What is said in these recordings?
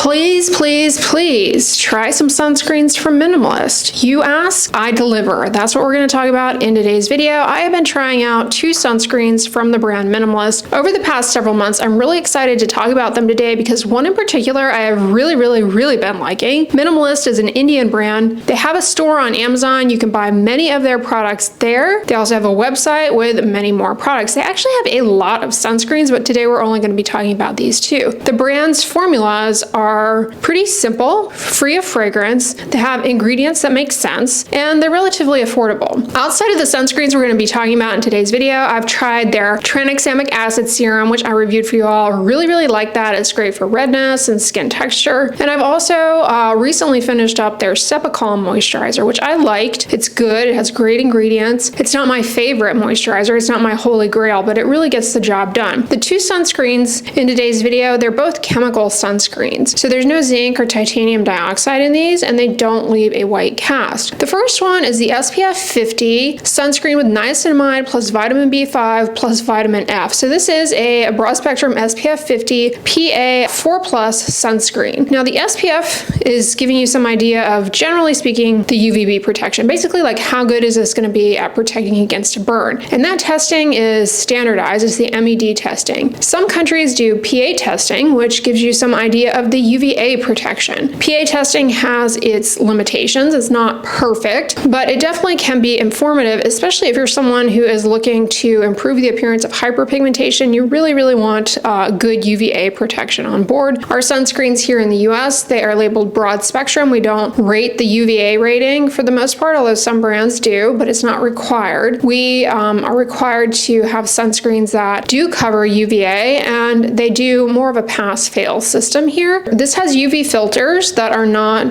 Please, please, please try some sunscreens from Minimalist. You ask, I deliver. That's what we're going to talk about in today's video. I have been trying out 2 sunscreens from the brand Minimalist over the past several months. I'm really excited to talk about them today because one in particular I have really been liking. Minimalist is an Indian brand. They have a store on Amazon. You can buy many of their products there. They also have a website with many more products. They actually have a lot of sunscreens, but today we're only going to be talking about these 2. The brand's formulas are pretty simple, free of fragrance. They have ingredients that make sense, and they're relatively affordable. Outside of the sunscreens we're going to be talking about in today's video, I've tried their tranexamic acid serum, which I reviewed for you all. Really like that. It's great for redness and skin texture. And I've also recently finished up their Cepacol moisturizer, which I liked. It's good. It has great ingredients. It's not my favorite moisturizer. It's not my holy grail, but it really gets the job done. The 2 sunscreens in today's video, they're both chemical sunscreens. So there's no zinc or titanium dioxide in these, and they don't leave a white cast. The first one is the SPF 50 sunscreen with niacinamide plus vitamin B5 plus vitamin F. So this is a broad spectrum SPF 50 PA 4+ sunscreen. Now the SPF is giving you some idea of, generally speaking, the UVB protection. Basically, like, how good is this going to be at protecting against a burn? And that testing is standardized. It's the MED testing. Some countries do PA testing, which gives you some idea of the UVA protection. PA testing has its limitations. It's not perfect, but it definitely can be informative, especially if you're someone who is looking to improve the appearance of hyperpigmentation. You really want good UVA protection on board. Our sunscreens here in the US, they are labeled broad spectrum. We don't rate the UVA rating for the most part, although some brands do, but it's not required. We are required to have sunscreens that do cover UVA, and they do more of a pass-fail system here. This has UV filters that are not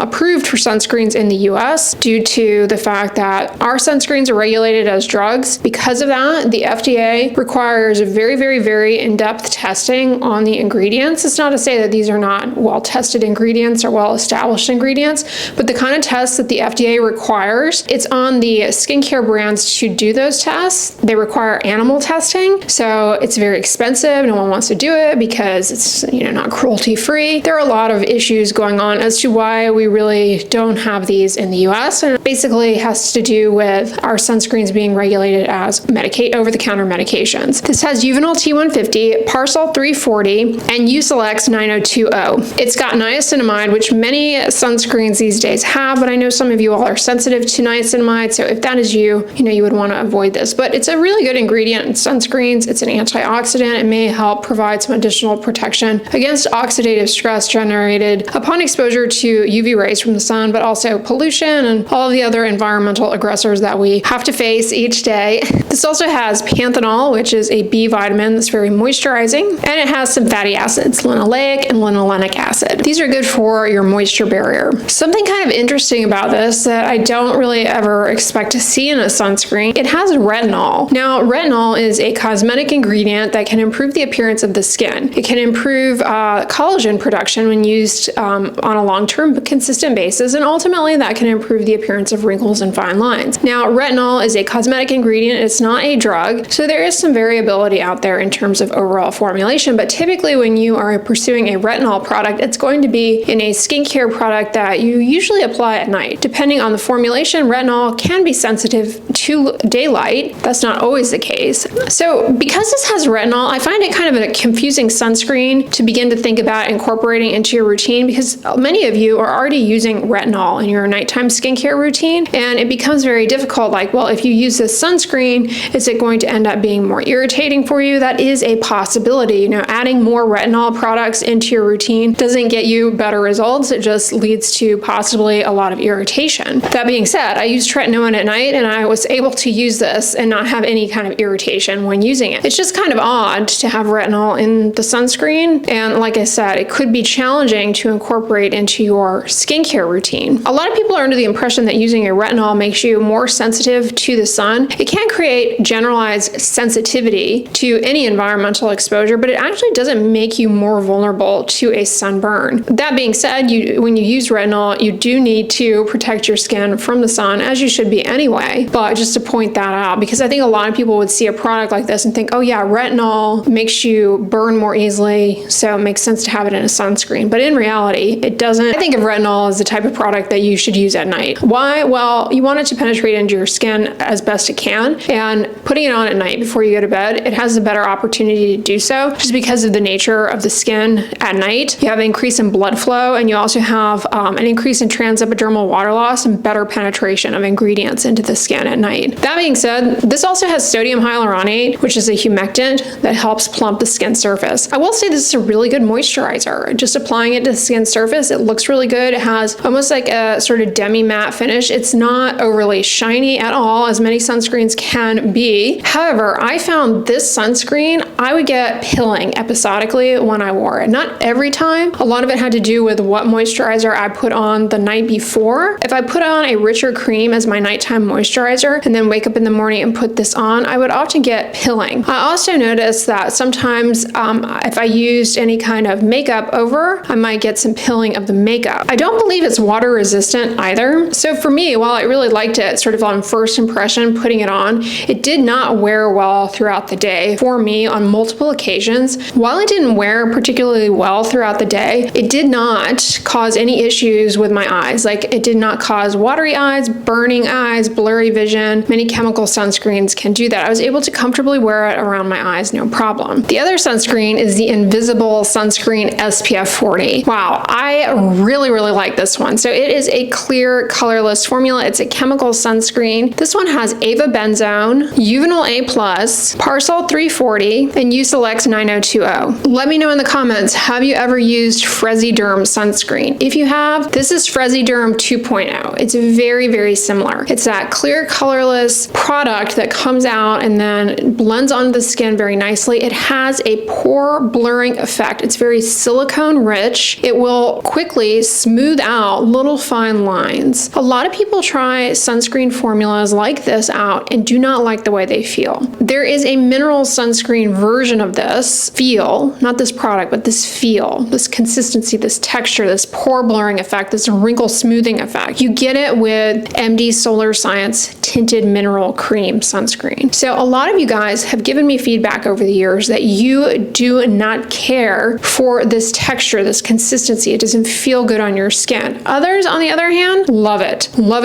approved for sunscreens in the US due to the fact that our sunscreens are regulated as drugs. Because of that, the FDA requires very in-depth testing on the ingredients. It's not to say that these are not well-tested ingredients or well-established ingredients, but the kind of tests that the FDA requires, it's on the skincare brands to do those tests. They require animal testing, so it's very expensive. No one wants to do it because it's, not cruelty-free. There are a lot of issues going on as to why we really don't have these in the US, and it basically has to do with our sunscreens being regulated as over-the-counter medications. This has Juvenil T150, Parsol 340, and Usilex 9020. It's got niacinamide, which many sunscreens these days have, but I know some of you all are sensitive to niacinamide, so if that is you, you would want to avoid this. But it's a really good ingredient in sunscreens. It's an antioxidant. It may help provide some additional protection against oxidative stress generated upon exposure to UV rays from the sun, but also pollution and all of the other environmental aggressors that we have to face each day. This also has panthenol, which is a B vitamin that's very moisturizing, and it has some fatty acids, linoleic and linolenic acid. These are good for your moisture barrier. Something kind of interesting about this that I don't really ever expect to see in a sunscreen, it has retinol. Now, retinol is a cosmetic ingredient that can improve the appearance of the skin. It can improve collagen production when used on a long-term consistent basis, and ultimately that can improve the appearance of wrinkles and fine lines. Now, retinol is a cosmetic ingredient. It's not a drug, so there is some variability out there in terms of overall formulation, but typically when you are pursuing a retinol product, it's going to be in a skincare product that you usually apply at night. Depending on the formulation, retinol can be sensitive to daylight. That's not always the case. So because this has retinol, I find it kind of a confusing sunscreen to begin to think about incorporating into your routine, because many of you are already using retinol in your nighttime skincare routine, and it becomes very difficult. Like, well, if you use this sunscreen, is it going to end up being more irritating for you? That is a possibility. Adding more retinol products into your routine doesn't get you better results. It just leads to possibly a lot of irritation. That being said, I use tretinoin at night, and I was able to use this and not have any kind of irritation when using it. It's just kind of odd to have retinol in the sunscreen, and like I said, it could be challenging to incorporate into your skincare routine. A lot of people are under the impression that using a retinol makes you more sensitive to the sun. It can create generalized sensitivity to any environmental exposure, but it actually doesn't make you more vulnerable to a sunburn. That being said, when you use retinol, you do need to protect your skin from the sun, as you should be anyway. But just to point that out, because I think a lot of people would see a product like this and think, oh yeah, retinol makes you burn more easily, so it makes sense to have it in a sunscreen, but in reality, it doesn't. I think of retinol as the type of product that you should use at night. Why? Well, you want it to penetrate into your skin as best it can, and putting it on at night before you go to bed, it has a better opportunity to do so just because of the nature of the skin at night. You have an increase in blood flow, and you also have an increase in transepidermal water loss and better penetration of ingredients into the skin at night. That being said, this also has sodium hyaluronate, which is a humectant that helps plump the skin surface. I will say this is a really good moisturizer. Just applying it to the skin surface, it looks really good. It has almost like a sort of demi-matte finish. It's not overly shiny at all, as many sunscreens can be. However, I found this sunscreen, I would get pilling episodically when I wore it. Not every time. A lot of it had to do with what moisturizer I put on the night before. If I put on a richer cream as my nighttime moisturizer and then wake up in the morning and put this on, I would often get pilling. I also noticed that sometimes if I used any kind of makeup over, I might get some pilling of the makeup. I don't believe it's water resistant either. So for me, while I really liked it sort of on first impression, putting it on, it did not wear well throughout the day for me on multiple occasions. While it didn't wear particularly well throughout the day, it did not cause any issues with my eyes. Like, it did not cause watery eyes, burning eyes, blurry vision. Many chemical sunscreens can do that. I was able to comfortably wear it around my eyes, no problem. The other sunscreen is the Invisible Sunscreen SPF 40. Wow, I really like this one. So it is a clear, colorless formula. It's a chemical sunscreen. This one has avobenzone, Uvinol A+, Parsol 340, and Usilex 9020. Let me know in the comments, have you ever used Fresiderm sunscreen? If you have, this is Fresiderm 2.0. It's very similar. It's that clear, colorless product that comes out and then blends onto the skin very nicely. It has a pore blurring effect. It's very silicone rich. It will quickly smooth out little fine lines. A lot of people try sunscreen formulas like this out and do not like the way they feel. There is a mineral sunscreen version of this feel, not this product, but this feel, this consistency, this texture, this pore blurring effect, this wrinkle smoothing effect. You get it with MD Solar Science tinted mineral cream sunscreen. So a lot of you guys have given me feedback over the years that you do not care for this texture, this consistency. It doesn't feel good on your skin. Others, on the other hand, love it. Love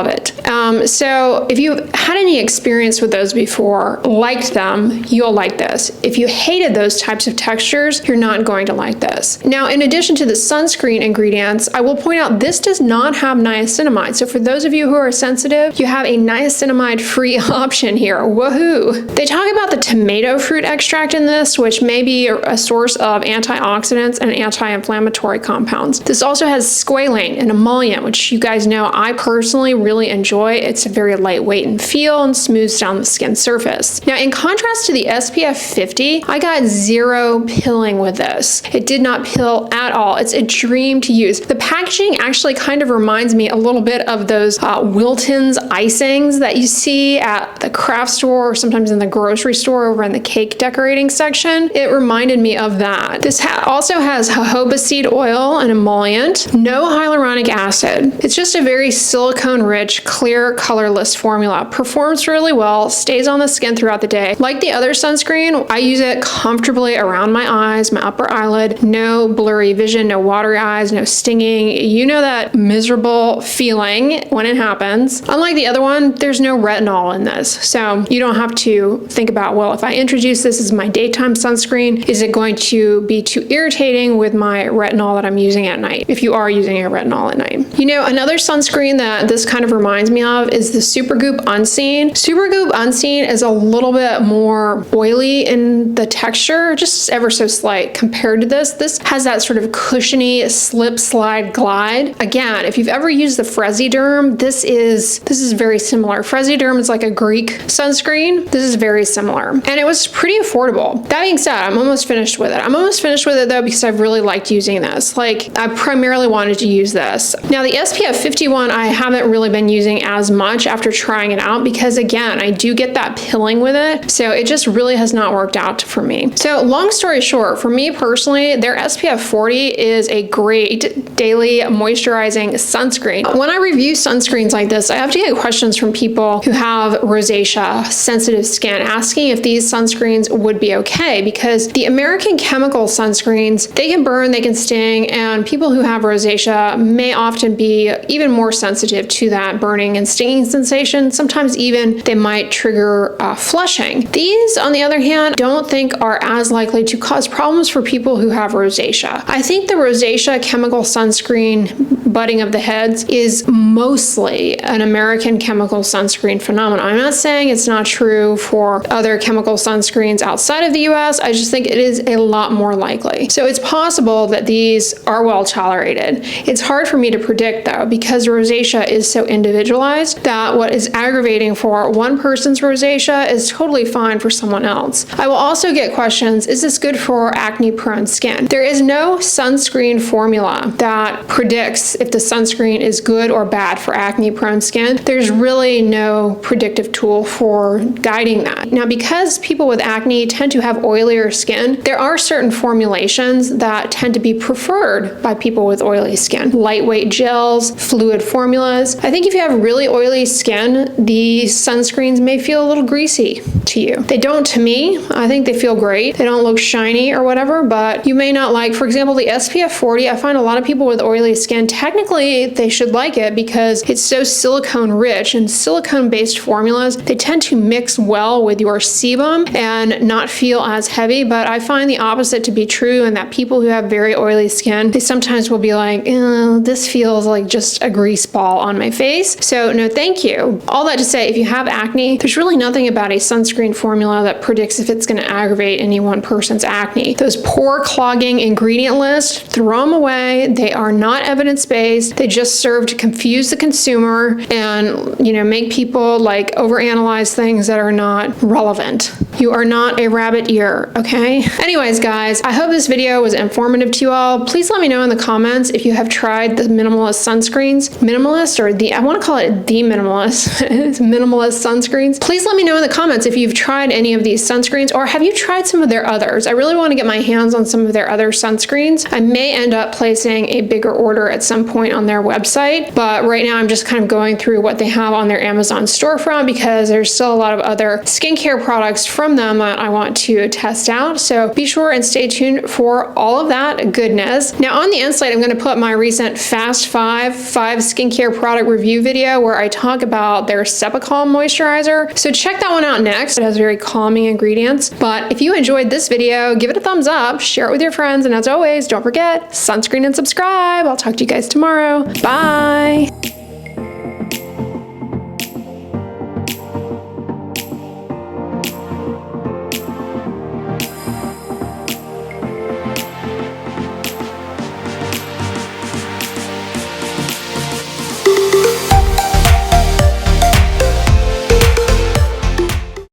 it. So if you've had any experience with those before, liked them, you'll like this. If you hated those types of textures, you're not going to like this. Now, in addition to the sunscreen ingredients, I will point out this does not have niacinamide. So for those of you who are sensitive, you have a niacinamide-free option here. Woohoo! They talk about the tomato fruit extract in this, which may be a source of antioxidants and anti-inflammatory compounds. This also has squalane, an emollient, which you guys know I personally really enjoy. It's very lightweight in feel and smooths down the skin surface. Now, in contrast to the SPF 50, I got zero pilling with this. It did not pill at all. It's a dream to use. The packaging actually kind of reminds me a little bit of those Wilton's icings that you see at the craft store or sometimes in the grocery store over in the cake decorating section. It reminded me of that. This also has jojoba seed oil, an emollient, no hyaluronic acid. It's just a very silicone-rich, clear, colorless formula. Performs really well, stays on the skin throughout the day. Like the other sunscreen, I use it comfortably around my eyes, my upper eyelid. No blurry vision, no watery eyes, no stinging. You know that miserable feeling when it happens. Unlike the other one, there's no retinol in this. So you don't have to think about, well, if I introduce this as my daytime sunscreen, is it going to be too irritating with my retinol that I'm using at night, if you are using a retinol at night. You know, another sunscreen that this kind of reminds me of is the Supergoop Unseen. Supergoop Unseen is a little bit more oily in the texture, just ever so slight compared to this. This has that sort of cushiony slip slide glide. Again, if you've ever used the Fresiderm, this is very similar. Fresiderm is like a Greek sunscreen. This is very similar. And it was pretty affordable. That being said, I'm almost finished with it. I'm almost finished with it though because I've really liked using this. Like, I primarily wanted to use this. Now the SPF 51 I haven't really been using as much after trying it out because again, I do get that pilling with it. So it just really has not worked out for me. So long story short, for me personally, their SPF 40 is a great daily moisturizing sunscreen. When I review sunscreens like this, I have to get questions questions from people who have rosacea, sensitive skin, asking if these sunscreens would be okay, because the American chemical sunscreens, they can burn, they can sting, and people who have rosacea may often be even more sensitive to that burning and stinging sensation. Sometimes even they might trigger flushing. These, on the other hand, don't think are as likely to cause problems for people who have rosacea. I think the rosacea chemical sunscreen butting of the heads is mostly an American chemical sunscreen phenomenon. I'm not saying it's not true for other chemical sunscreens outside of the US. I just think it is a lot more likely. So it's possible that these are well tolerated. It's hard for me to predict though, because rosacea is so individualized that what is aggravating for one person's rosacea is totally fine for someone else. I will also get questions, is this good for acne prone skin? There is no sunscreen formula that predicts if the sunscreen is good or bad for acne prone skin. There's really no predictive tool for guiding that. Now, because people with acne tend to have oilier skin, there are certain formulations that tend to be preferred by people with oily skin. Lightweight gels, fluid formulas. I think if you have really oily skin, these sunscreens may feel a little greasy to you. They don't to me. I think they feel great. They don't look shiny or whatever, but you may not like, for example, the SPF 40. I find a lot of people with oily skin, technically they should like it because it's so silicone rich, and silicone based formulas, they tend to mix well with your sebum and not feel as heavy. But I find the opposite to be true, and that people who have very oily skin, they sometimes will be like, this feels like just a grease ball on my face. So no, thank you. All that to say, if you have acne, there's really nothing about a sunscreen formula that predicts if it's going to aggravate any one person's acne. Those pore clogging ingredient lists, throw them away. They are not evidence-based. They just serve to confuse the consumer and, make people like overanalyze things that are not relevant. You are not a rabbit ear, okay? Anyways, guys, I hope this video was informative to you all. Please let me know in the comments if you have tried the Minimalist sunscreens. Minimalist, or I want to call it the Minimalist. It's Minimalist sunscreens. Please let me know in the comments if you've tried any of these sunscreens, or have you tried some of their others? I really want to get my hands on some of their other sunscreens. I may end up placing a bigger order at some point on their website, but right now I'm just kind of going through what they have on their Amazon storefront, because there's still a lot of other skincare products from them that I want to test out. So be sure and stay tuned for all of that goodness. Now on the inside, I'm going to put my recent Fast 5 skincare product review video where I talk about their Cepacalm moisturizer. So check that one out next. It has very calming ingredients. But if you enjoyed this video, give it a thumbs up, share it with your friends, and as always, don't forget, sunscreen and subscribe. I'll talk to you guys tomorrow. Bye.